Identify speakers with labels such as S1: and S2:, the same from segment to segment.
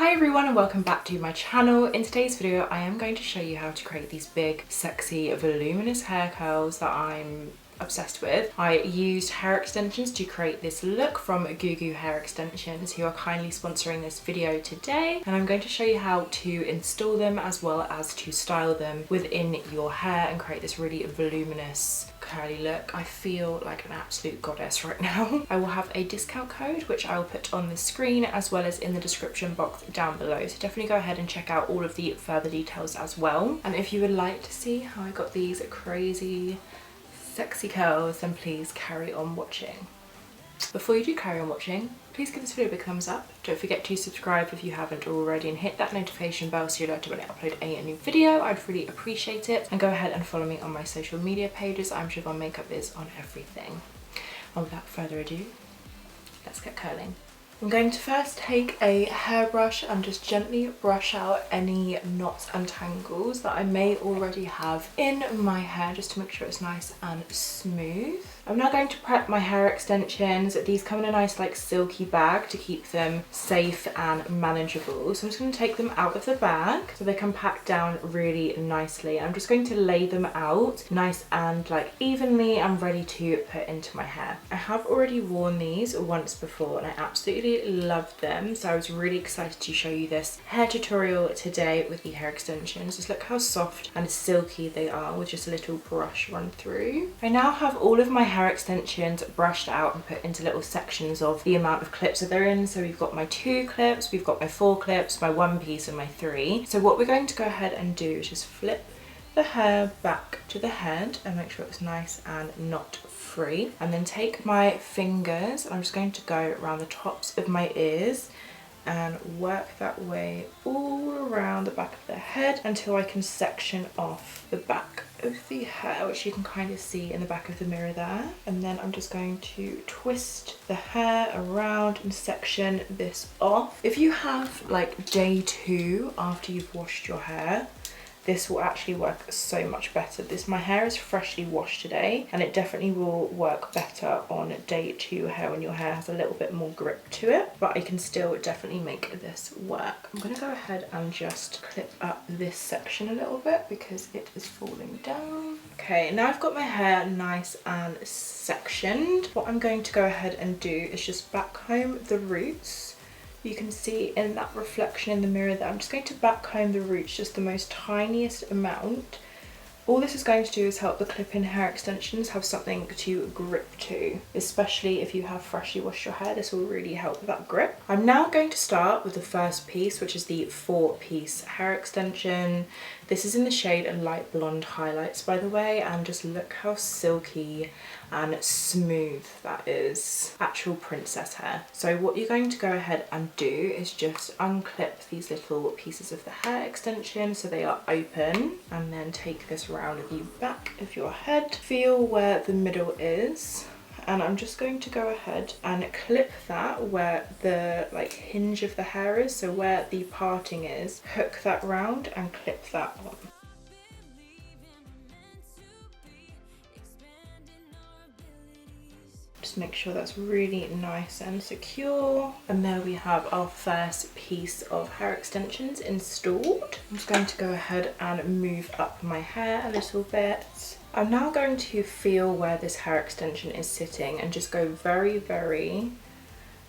S1: Hi everyone and welcome back to my channel. In today's video I am going to show you how to create these big, sexy, voluminous hair curls that I'm obsessed with. I used hair extensions to create this look from Gugu Hair Extensions, who are kindly sponsoring this video today, and I'm going to show you how to install them as well as to style them within your hair and create this really voluminous curly look. I feel like an absolute goddess right now. I will have a discount code which I will put on the screen as well as in the description box down below, so definitely go ahead and check out all of the further details as well. And if you would like to see how I got these crazy sexy curls, then please carry on watching. Before you do carry on watching, please give this video a big thumbs up. Don't forget to subscribe if you haven't already and hit that notification bell so you're alerted when I upload a new video. I'd really appreciate it. And go ahead and follow me on my social media pages. I'm Siobhan Makeup is on everything. And without further ado, let's get curling. I'm going to first take a hairbrush and just gently brush out any knots and tangles that I may already have in my hair, just to make sure it's nice and smooth. I'm now going to prep my hair extensions. These come in a nice like silky bag to keep them safe and manageable. So I'm just going to take them out of the bag so they can pack down really nicely. I'm just going to lay them out nice and like evenly and ready to put into my hair. I have already worn these once before and I absolutely loved them. So I was really excited to show you this hair tutorial today with the hair extensions. Just look how soft and silky they are with just a little brush run through. I now have all of my hair extensions brushed out and put into little sections of the amount of clips that they're in. So we've got my 2 clips, we've got my 4 clips, my 1 piece and my 3. So what we're going to go ahead and do is just flip the hair back to the head and make sure it's nice and knot free, and then take my fingers and I'm just going to go around the tops of my ears and work that way all around the back of the head until I can section off the back of the hair, which you can kind of see in the back of the mirror there. And then I'm just going to twist the hair around and section this off. If you have like day 2 after you've washed your hair, this will actually work so much better. My hair is freshly washed today and it definitely will work better on day 2 hair when your hair has a little bit more grip to it, but I can still definitely make this work. I'm gonna go ahead and just clip up this section a little bit because it is falling down. Okay, now I've got my hair nice and sectioned. What I'm going to go ahead and do is just backcomb the roots. You can see in that reflection in the mirror that I'm just going to backcomb the roots just the most tiniest amount. All this is going to do is help the clip-in hair extensions have something to grip to, especially if you have freshly washed your hair. This will really help with that grip. I'm now going to start with the first piece, which is the 4-piece hair extension. This is in the shade Light Blonde Highlights, by the way, and just look how silky and smooth that is. Actual princess hair. So what you're going to go ahead and do is just unclip these little pieces of the hair extension so they are open, and then take this round of the back of your head. Feel where the middle is. And I'm just going to go ahead and clip that where the like hinge of the hair is, so where the parting is, hook that round and clip that on. Just make sure that's really nice and secure. And there we have our first piece of hair extensions installed. I'm just going to go ahead and move up my hair a little bit. I'm now going to feel where this hair extension is sitting and just go very, very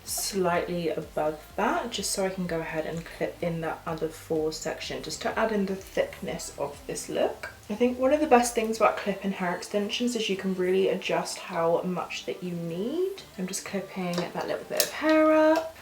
S1: slightly above that, just so I can go ahead and clip in that other 4 section, just to add in the thickness of this look. I think one of the best things about clip-in hair extensions is you can really adjust how much that you need. I'm just clipping that little bit of hair up.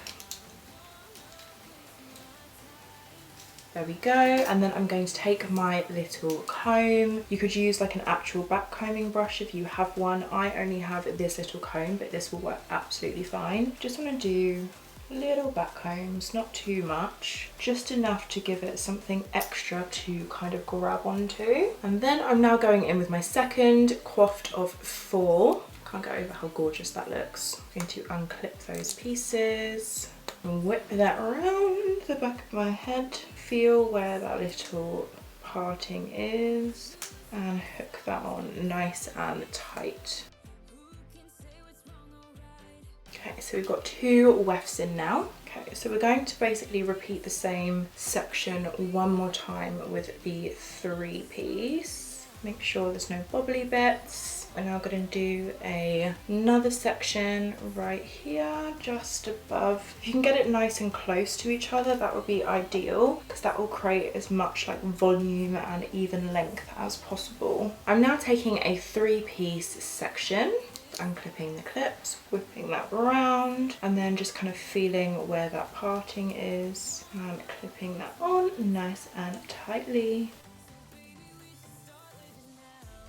S1: There we go. And then I'm going to take my little comb. You could use like an actual back combing brush if you have one. I only have this little comb, but this will work absolutely fine. Just want to do little back combs, not too much, just enough to give it something extra to kind of grab onto. And then I'm now going in with my second coiffed of 4. Can't get over how gorgeous that looks. I'm going to unclip those pieces and whip that around the back of my head. Feel where that little parting is and hook that on nice and tight. Okay, so we've got 2 wefts in now. Okay, so we're going to basically repeat the same section one more time with the 3-piece. Make sure there's no bobbly bits. We're now going to do another section right here, just above. If you can get it nice and close to each other, that would be ideal, because that will create as much like volume and even length as possible. I'm now taking a 3-piece section, unclipping the clips, whipping that around, and then just kind of feeling where that parting is and clipping that on nice and tightly.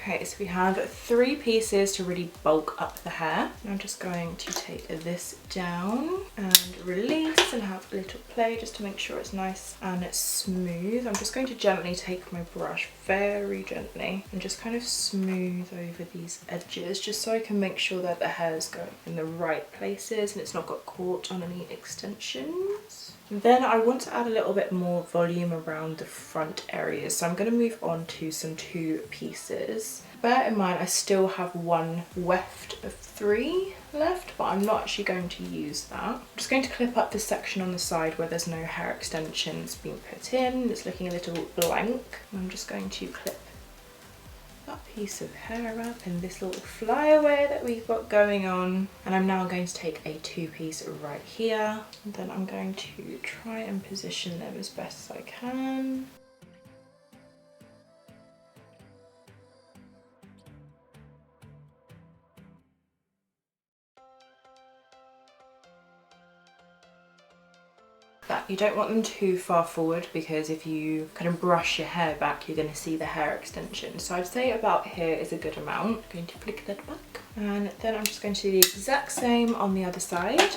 S1: Okay, so we have 3 pieces to really bulk up the hair. I'm just going to take this down and release and have a little play just to make sure it's nice and smooth. I'm just going to gently take my brush, very gently, and just kind of smooth over these edges, just so I can make sure that the hair is going in the right places and it's not got caught on any extensions. Then I want to add a little bit more volume around the front areas, so I'm going to move on to some 2 pieces. Bear in mind I still have 1 weft of 3 left, but I'm not actually going to use that. I'm just going to clip up this section on the side where there's no hair extensions being put in. It's looking a little blank. I'm just going to clip that piece of hair up in this little flyaway that we've got going on, and I'm now going to take a 2-piece right here, and then I'm going to try and position them as best as I can. You don't want them too far forward, because if you kind of brush your hair back, you're going to see the hair extension. So I'd say about here is a good amount. I'm going to flick that back, and then I'm just going to do the exact same on the other side.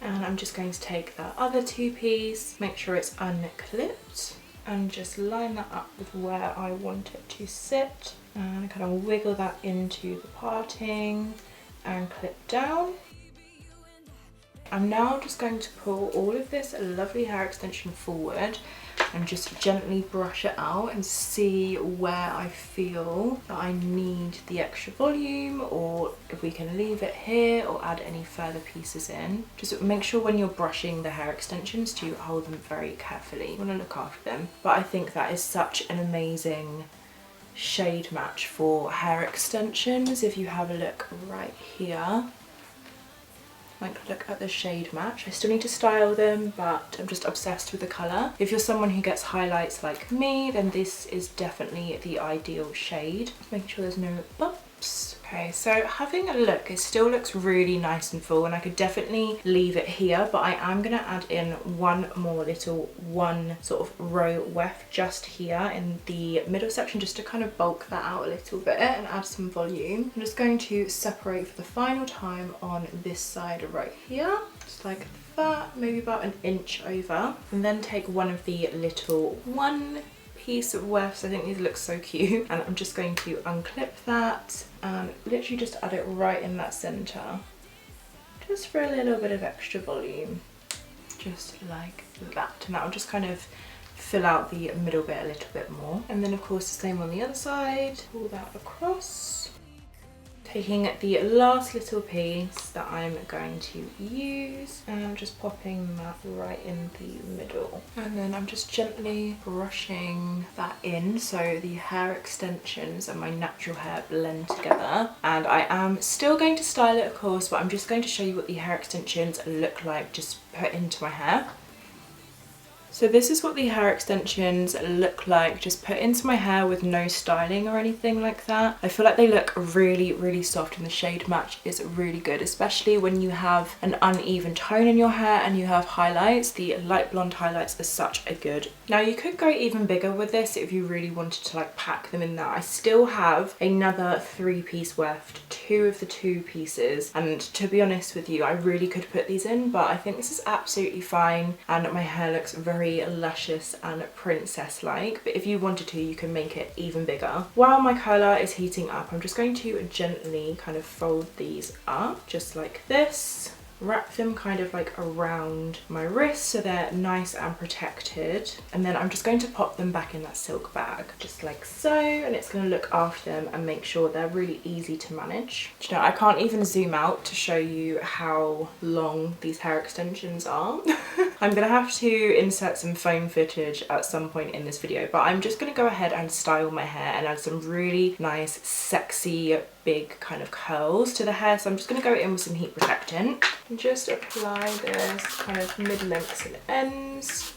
S1: And I'm just going to take that other 2-piece, make sure it's unclipped, and just line that up with where I want it to sit, and kind of wiggle that into the parting and clip down. I'm now just going to pull all of this lovely hair extension forward and just gently brush it out and see where I feel that I need the extra volume, or if we can leave it here or add any further pieces in. Just make sure when you're brushing the hair extensions to hold them very carefully. You want to look after them. But I think that is such an amazing shade match for hair extensions. If you have a look right here, like look at the shade match. I still need to style them, but I'm just obsessed with the colour. If you're someone who gets highlights like me, then this is definitely the ideal shade. Make sure there's no bumps. Okay, so having a look, it still looks really nice and full, and I could definitely leave it here, but I am going to add in one more little sort of row weft just here in the middle section, just to kind of bulk that out a little bit and add some volume. I'm just going to separate for the final time on this side right here, just like that, maybe about an inch over, and then take one of the little 1-piece wefts. I think these look so cute, and I'm just going to unclip that and literally just add it right in that center, just for a little bit of extra volume, just like that. And that will just kind of fill out the middle bit a little bit more. And then of course the same on the other side, pull that across, taking the last little piece that I'm going to use and just popping that right in the middle. And then I'm just gently brushing that in so the hair extensions and my natural hair blend together. And I am still going to style it, of course, but I'm just going to show you what the hair extensions look like just put into my hair. So this is what the hair extensions look like just put into my hair with no styling or anything like that. I feel like they look really, really soft, and the shade match is really good, especially when you have an uneven tone in your hair and you have highlights. The light blonde highlights are such a good. Now you could go even bigger with this if you really wanted to like pack them in there. I still have another 3-piece weft, 2 of the 2 pieces, and to be honest with you, I really could put these in, but I think this is absolutely fine and my hair looks very luscious and princess-like. But if you wanted to, you can make it even bigger. While my colour is heating up, I'm just going to gently kind of fold these up just like this, wrap them kind of like around my wrist so they're nice and protected, and then I'm just going to pop them back in that silk bag just like so, and it's going to look after them and make sure they're really easy to manage. Do you know, I can't even zoom out to show you how long these hair extensions are. I'm gonna have to insert some phone footage at some point in this video, but I'm just gonna go ahead and style my hair and add some really nice sexy big kind of curls to the hair. So I'm just going to go in with some heat protectant and just apply this kind of mid-lengths and ends.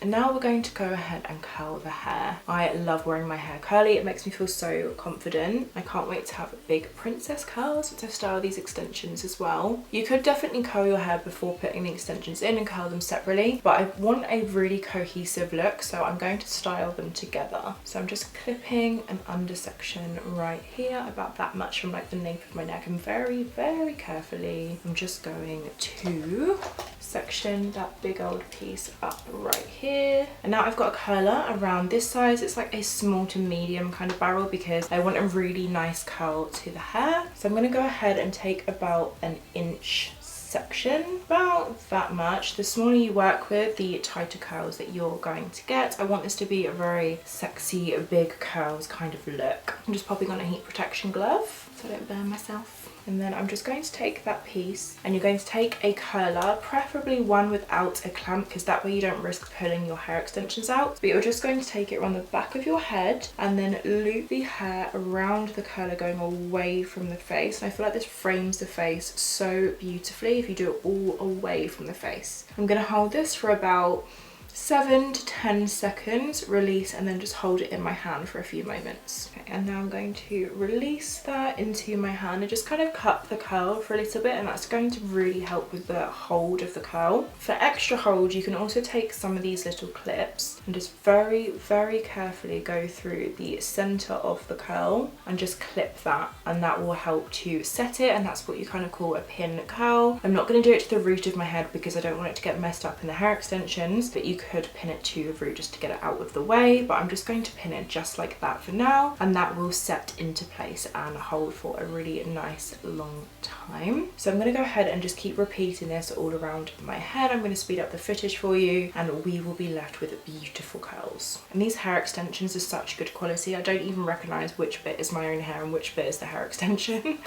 S1: And now we're going to go ahead and curl the hair. I love wearing my hair curly. It makes me feel so confident. I can't wait to have big princess curls once I style these extensions as well. You could definitely curl your hair before putting the extensions in and curl them separately, but I want a really cohesive look, so I'm going to style them together. So I'm just clipping an under section right here, about that much from like the nape of my neck, and very, very carefully I'm just going to section that big old piece up right here. And now I've got a curler around this size. It's like a small to medium kind of barrel because I want a really nice curl to the hair. So I'm going to go ahead and take about an inch section, about that much. The smaller you work with, the tighter curls that you're going to get. I want this to be a very sexy big curls kind of look. I'm just popping on a heat protection glove so I don't burn myself. And then I'm just going to take that piece, and you're going to take a curler, preferably one without a clamp, because that way you don't risk pulling your hair extensions out. But you're just going to take it around the back of your head and then loop the hair around the curler going away from the face. And I feel like this frames the face so beautifully if you do it all away from the face. I'm going to hold this for about 7 to 10 seconds, release, and then just hold it in my hand for a few moments. Okay, and now I'm going to release that into my hand and just kind of cut the curl for a little bit, and that's going to really help with the hold of the curl. For extra hold, you can also take some of these little clips and just very, very carefully go through the center of the curl and just clip that, and that will help to set it, and that's what you kind of call a pin curl. I'm not going to do it to the root of my head because I don't want it to get messed up in the hair extensions, but you could pin it to the root just to get it out of the way. But I'm just going to pin it just like that for now, and that will set into place and hold for a really nice long time. So I'm going to go ahead and just keep repeating this all around my head. I'm going to speed up the footage for you and we will be left with beautiful curls. And these hair extensions are such good quality, I don't even recognize which bit is my own hair and which bit is the hair extension.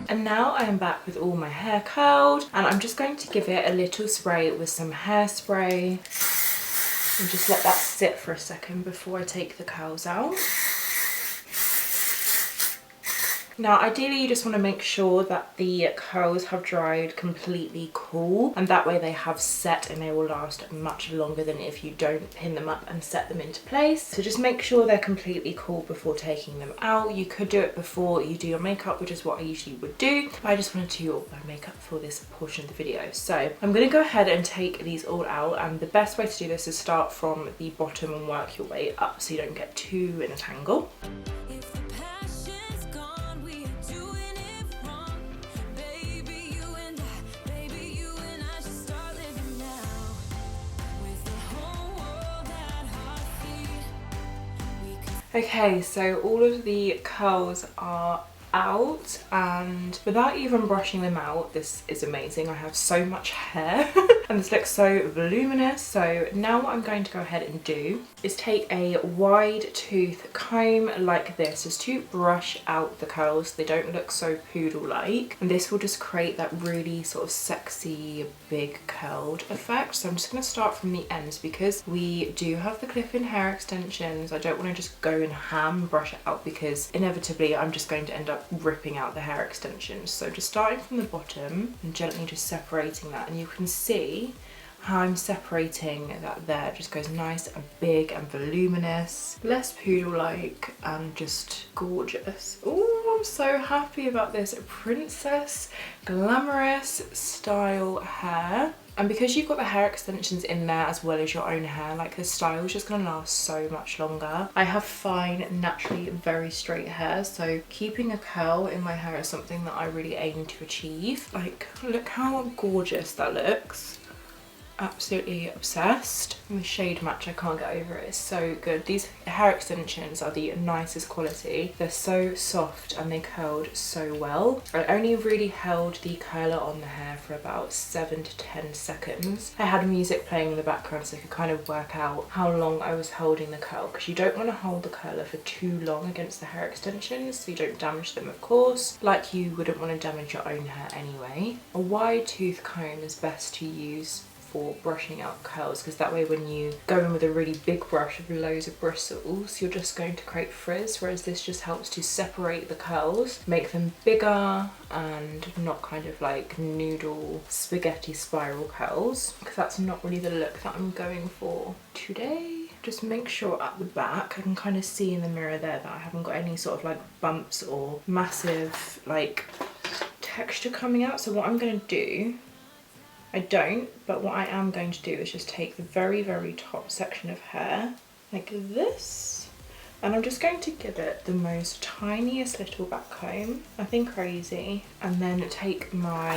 S1: And now I am back with all my hair curled, and I'm just going to give it a little spray with some hairspray and just let that sit for a second before I take the curls out. Now ideally you just want to make sure that the curls have dried completely cool, and that way they have set and they will last much longer than if you don't pin them up and set them into place. So just make sure they're completely cool before taking them out. You could do it before you do your makeup, which is what I usually would do, but I just wanted to do all my makeup for this portion of the video. So I'm going to go ahead and take these all out, and the best way to do this is start from the bottom and work your way up so you don't get too in a tangle. Okay, so all of the curls are out, and without even brushing them out, this is amazing. I have so much hair and this looks so voluminous. So now what I'm going to go ahead and do is take a wide tooth comb like this, just to brush out the curls so they don't look so poodle-like, and this will just create that really sort of sexy big curled effect. So I'm just going to start from the ends because we do have the clip-in hair extensions. I don't want to just go and ham brush it out because inevitably I'm just going to end up ripping out the hair extensions. So just starting from the bottom and gently just separating that, and you can see how I'm separating that there. It just goes nice and big and voluminous, less poodle-like and just gorgeous. Oh, I'm so happy about this princess glamorous style hair. And because you've got the hair extensions in there as well as your own hair, like the style is just gonna last so much longer. I have fine, naturally very straight hair, so keeping a curl in my hair is something that I really aim to achieve. Like, look how gorgeous that looks. Absolutely obsessed. And the shade match, I can't get over it. It's so good. These hair extensions are the nicest quality. They're so soft and they curled so well. I only really held the curler on the hair for about 7 to 10 seconds. I had music playing in the background so I could kind of work out how long I was holding the curl, because you don't want to hold the curler for too long against the hair extensions so you don't damage them, of course, like you wouldn't want to damage your own hair anyway. A wide tooth comb is best to use for brushing out curls, because that way when you go in with a really big brush with loads of bristles, you're just going to create frizz, whereas this just helps to separate the curls, make them bigger and not kind of like noodle spaghetti spiral curls, because that's not really the look that I'm going for today. Just make sure at the back I can kind of see in the mirror there that I haven't got any sort of like bumps or massive like texture coming out. So what I'm going to do, I don't, but what I am going to do is just take the very, very top section of hair like this, and I'm just going to give it the most tiniest little back comb, nothing crazy, and then take my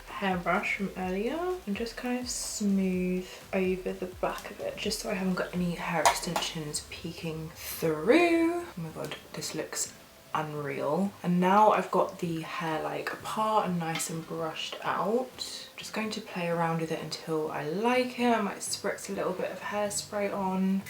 S1: hairbrush from earlier and just kind of smooth over the back of it, just so I haven't got any hair extensions peeking through. Oh my god, this looks unreal. And now I've got the hair like apart and nice and brushed out. Just going to play around with it until I like it. I might spritz a little bit of hairspray on.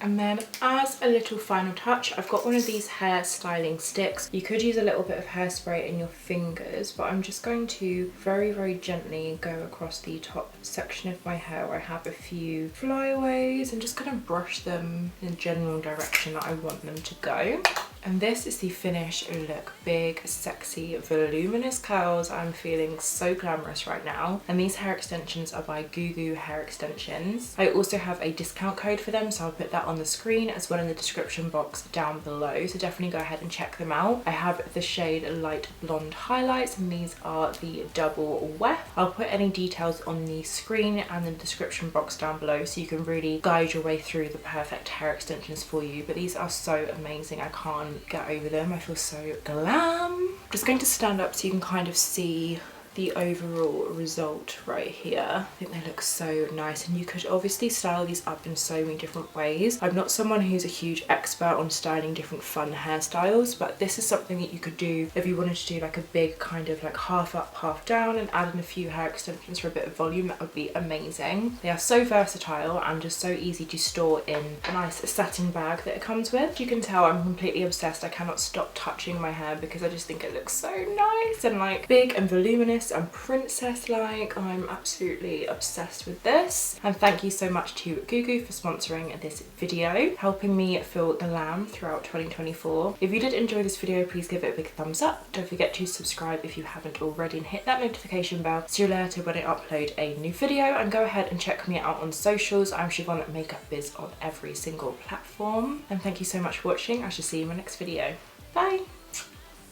S1: And then as a little final touch, I've got one of these hair styling sticks. You could use a little bit of hairspray in your fingers, but I'm just going to very, very gently go across the top section of my hair where I have a few flyaways and just kind of brush them in the general direction that I want them to go. And this is the finished look. Big, sexy, voluminous curls. I'm feeling so glamorous right now. And these hair extensions are by Gugu Hair Extensions. I also have a discount code for them, so I'll put that on the screen as well in the description box down below. So definitely go ahead and check them out. I have the shade Light Blonde Highlights, and these are the double weft. I'll put any details on the screen and the description box down below so you can really guide your way through the perfect hair extensions for you. But these are so amazing. I can't get over them. I feel so glam. Just going to stand up so you can kind of see the overall result right here. I think they look so nice, and you could obviously style these up in so many different ways. I'm not someone who's a huge expert on styling different fun hairstyles, but this is something that you could do if you wanted to do like a big kind of like half up, half down, and add in a few hair extensions for a bit of volume. That would be amazing. They are so versatile and just so easy to store in a nice satin bag that it comes with. You can tell I'm completely obsessed. I cannot stop touching my hair because I just think it looks so nice and like big and voluminous and princess-like. I'm absolutely obsessed with this, and thank you so much to Gugu for sponsoring this video, helping me feel glam throughout 2024. If you did enjoy this video, please give it a big thumbs up. Don't forget to subscribe if you haven't already, and hit that notification bell so you're alerted when I upload a new video. And go ahead and check me out on socials. I'm Siobhan Makeup Biz on every single platform. And thank you so much for watching. I shall see you in my next video. Bye!